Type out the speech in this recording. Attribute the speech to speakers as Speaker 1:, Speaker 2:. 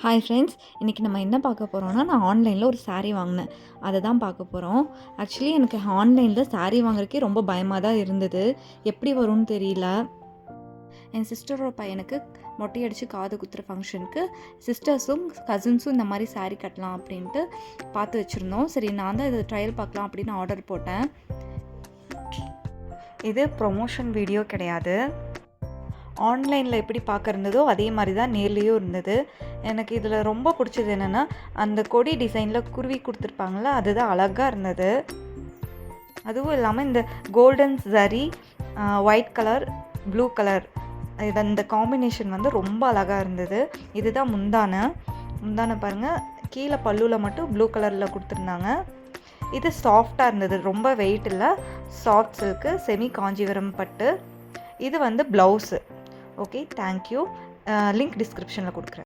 Speaker 1: Hi friends, இன்றைக்கி நம்ம என்ன பார்க்க போகிறோம்னா, நான் ஆன்லைனில் ஒரு சாரீ வாங்கினேன். அதை தான் பார்க்க போகிறோம். ஆக்சுவலி எனக்கு ஆன்லைனில் சாரீ வாங்குறதுக்கே ரொம்ப பயமாக தான் இருந்தது. எப்படி வரும்னு தெரியல. என் சிஸ்டரோட பையனுக்கு மொட்டை அடித்து காது குத்துற ஃபங்க்ஷனுக்கு சிஸ்டர்ஸும் கசின்ஸும் இந்த மாதிரி சாரீ கட்டலாம் அப்படின்ட்டு பார்த்து வச்சுருந்தோம். சரி, நான் தான் இதை ட்ரையல் பார்க்கலாம் அப்படின்னு ஆர்டர் போட்டேன். இது ப்ரொமோஷன் வீடியோ கிடையாது. ஆன்லைனில் எப்படி பார்க்க இருந்ததோ அதே மாதிரி தான் நேர்லேயும் இருந்தது. எனக்கு இதில் ரொம்ப பிடிச்சது என்னென்னா, அந்த கொடி டிசைனில் குருவி கொடுத்துருப்பாங்கள, அதுதான் அழகாக இருந்தது. அதுவும் இல்லாமல் இந்த கோல்டன் சரி, ஒயிட் கலர், ப்ளூ கலர், இந்த காம்பினேஷன் வந்து ரொம்ப அழகாக இருந்தது. இதுதான் முந்தானை பாருங்கள், கீழே பல்லுவில் மட்டும் ப்ளூ கலரில் கொடுத்துருந்தாங்க. இது சாஃப்டாக இருந்தது, ரொம்ப வெயிட் இல்லை, சாஃப்ட் சில்க்கு, செமி காஞ்சிபுரம் பட்டு. இது வந்து ப்ளவுஸு. Okay, thank you. லிங்க் டிஸ்கிரிப்ஷனில் கொடுக்குறேன்.